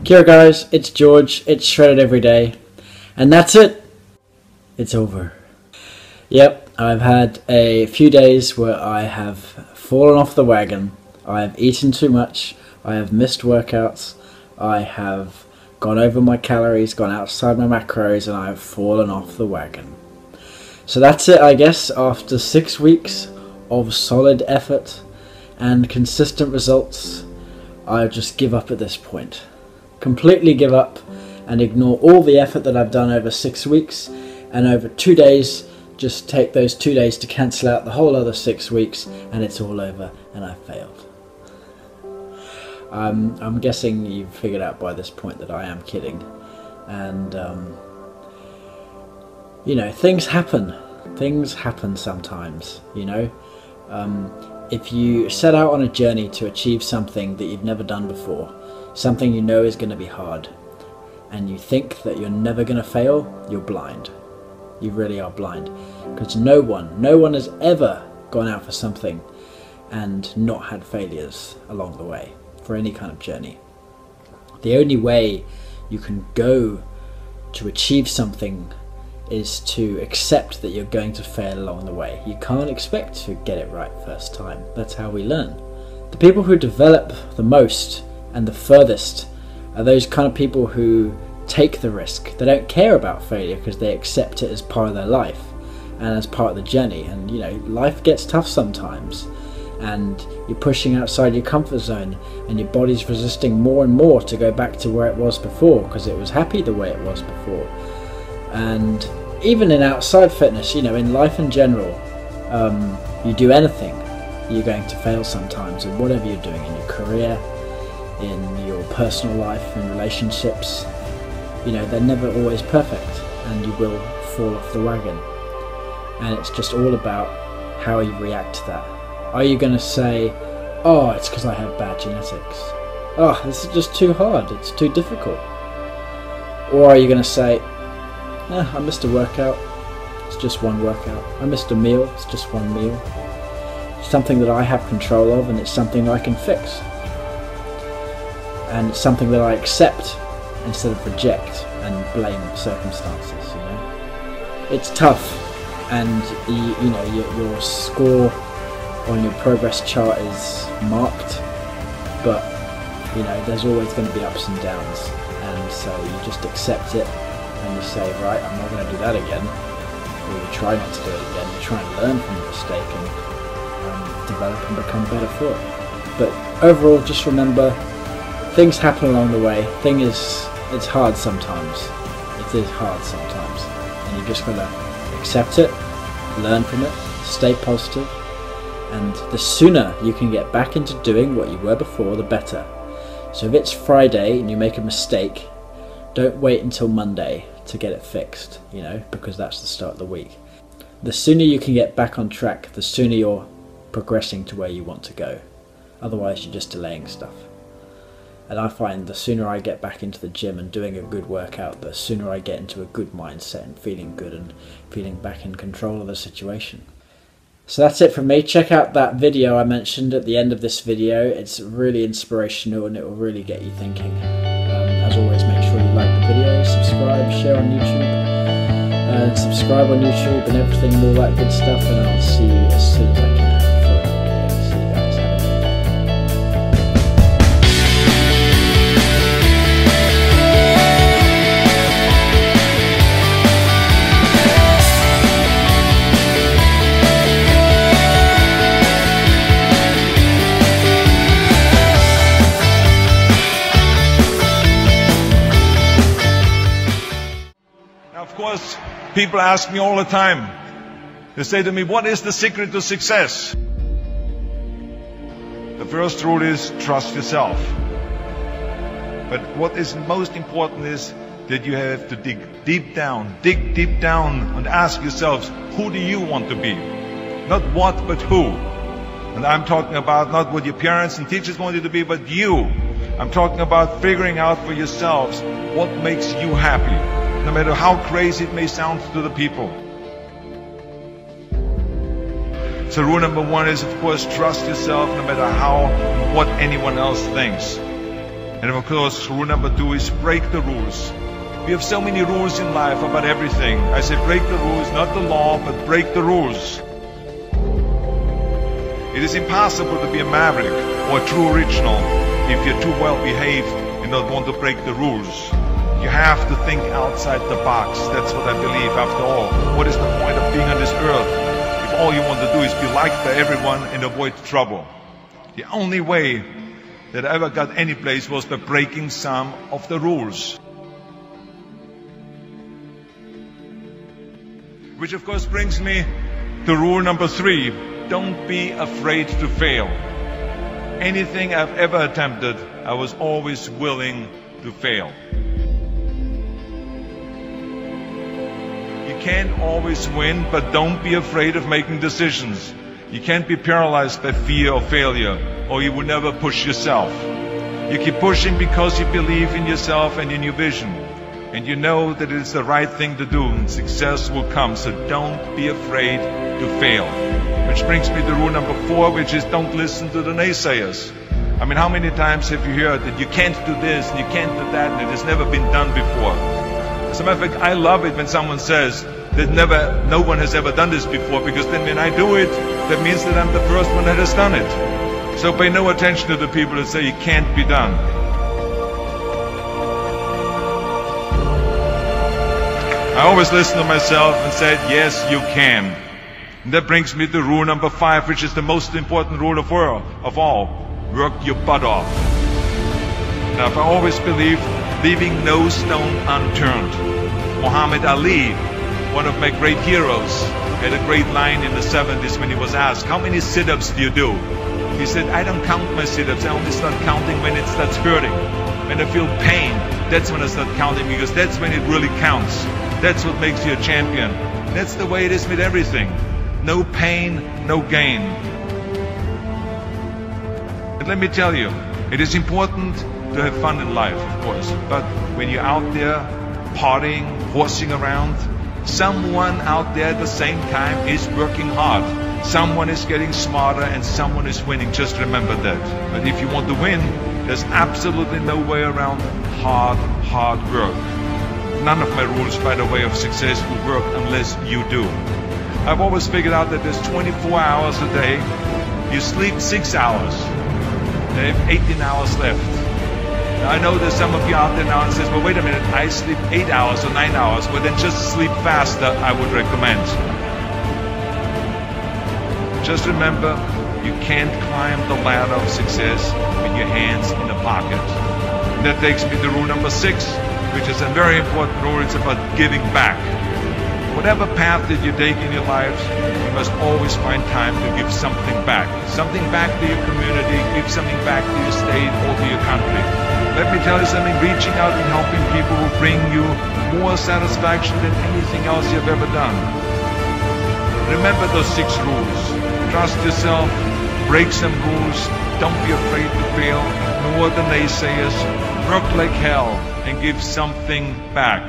Kia ora guys, it's George, it's Shredded Every Day, and that's it, it's over. Yep, I've had a few days where I have fallen off the wagon, I have eaten too much, I have missed workouts, I have gone over my calories, gone outside my macros, and I have fallen off the wagon. So that's it, I guess. After 6 weeks of solid effort and consistent results, I just give up at this point. Completely give up and ignore all the effort that I've done over 6 weeks, and over 2 days just take those 2 days to cancel out the whole other 6 weeks, and it's all over and I failed. I'm guessing you've figured out by this point that I am kidding, and you know, things happen sometimes, you know. If you set out on a journey to achieve something that you've never done before, something you know is going to be hard, and you think that you're never going to fail, you're blind. You really are blind, because no one has ever gone out for something and not had failures along the way for any kind of journey. The only way you can go to achieve something is to accept that you're going to fail along the way. You can't expect to get it right first time. That's how we learn. The people who develop the most and the furthest are those kind of people who take the risk. They don't care about failure because they accept it as part of their life and as part of the journey. And you know, life gets tough sometimes, and you're pushing outside your comfort zone, and your body's resisting more and more to go back to where it was before because it was happy the way it was before. And even in outside fitness, you know, in life in general, you do anything, you're going to fail sometimes in whatever you're doing, in your career, in your personal life, in relationships. You know, they're never always perfect, and you will fall off the wagon. And it's just all about how you react to that. Are you going to say, oh, it's because I have bad genetics, oh, this is just too hard, it's too difficult? Or are you going to say, I missed a workout, it's just one workout. I missed a meal, it's just one meal. It's something that I have control of, and it's something that I can fix. And it's something that I accept instead of reject and blame circumstances, you know. It's tough, and you know, your score on your progress chart is marked, but you know, there's always going to be ups and downs, and so you just accept it. And you say, right, I'm not going to do that again, or you try not to do it again, you try and learn from the mistake and develop and become better for it. But overall, just remember, things happen along the way. It's hard sometimes. It is hard sometimes, and you just got to accept it, learn from it, stay positive, and the sooner you can get back into doing what you were before, the better. So if it's Friday and you make a mistake, don't wait until Monday to get it fixed, you know, because that's the start of the week. The sooner you can get back on track, the sooner you're progressing to where you want to go. Otherwise, you're just delaying stuff. And I find the sooner I get back into the gym and doing a good workout, the sooner I get into a good mindset and feeling good and feeling back in control of the situation. So that's it from me. Check out that video I mentioned at the end of this video. It's really inspirational and it will really get you thinking. As always, make sure you like the video, subscribe, share on YouTube, subscribe on YouTube and everything, all that good stuff, and I'll see you as soon as I can for another video. See you guys, have a good Of course, people ask me all the time, they say to me, what is the secret to success? The first rule is trust yourself. But what is most important is that you have to dig deep down and ask yourselves, who do you want to be? Not what, but who. And I'm talking about not what your parents and teachers want you to be, but you. I'm talking about figuring out for yourselves what makes you happy, no matter how crazy it may sound to the people. So rule number one is, of course, trust yourself no matter what anyone else thinks. And of course, rule number 2 is break the rules. We have so many rules in life about everything. I say break the rules, not the law, but break the rules. It is impossible to be a maverick or a true original if you're too well behaved and don't want to break the rules. You have to think outside the box. That's what I believe after all. What is the point of being on this earth if all you want to do is be liked by everyone and avoid trouble? The only way that I ever got any place was by breaking some of the rules. Which of course brings me to rule number 3. Don't be afraid to fail. Anything I've ever attempted, I was always willing to fail. You can't always win, but don't be afraid of making decisions. You can't be paralyzed by fear of failure, or you will never push yourself. You keep pushing because you believe in yourself and in your vision. And you know that it is the right thing to do, and success will come. So don't be afraid to fail. Which brings me to rule number 4, which is don't listen to the naysayers. I mean, how many times have you heard that you can't do this and you can't do that and it has never been done before? As a matter of fact, I love it when someone says that no one has ever done this before, because then when I do it, that means that I'm the first one that has done it. So pay no attention to the people that say it can't be done. I always listen to myself and said, yes, you can. And that brings me to rule number 5, which is the most important rule of all. Work your butt off. Now, I always believed leaving no stone unturned. Muhammad Ali, one of my great heroes, had a great line in the 70s when he was asked, how many sit-ups do you do? He said, I don't count my sit-ups. I only start counting when it starts hurting. When I feel pain, that's when I start counting, because that's when it really counts. That's what makes you a champion. That's the way it is with everything. No pain, no gain. And let me tell you, it is important to have fun in life, of course. But when you're out there partying, horsing around, someone out there at the same time is working hard. Someone is getting smarter and someone is winning. Just remember that. But if you want to win, there's absolutely no way around hard work. None of my rules, by the way, of success will work unless you do. I've always figured out that there's 24 hours a day. You sleep 6 hours. They have 18 hours left. Now, I know there's some of you out there now and says, well, wait a minute, I sleep 8 hours or 9 hours. Well, then just sleep faster, I would recommend. Just remember, you can't climb the ladder of success with your hands in the pocket. And that takes me to rule number 6, which is a very important rule. It's about giving back. Whatever path that you take in your life, you must always find time to give something back. Something back to your community, give something back to your state or to your country. Let me tell you something, reaching out and helping people will bring you more satisfaction than anything else you've ever done. Remember those 6 rules. Trust yourself, break some rules, don't be afraid to fail, ignore the naysayers, work like hell, and give something back.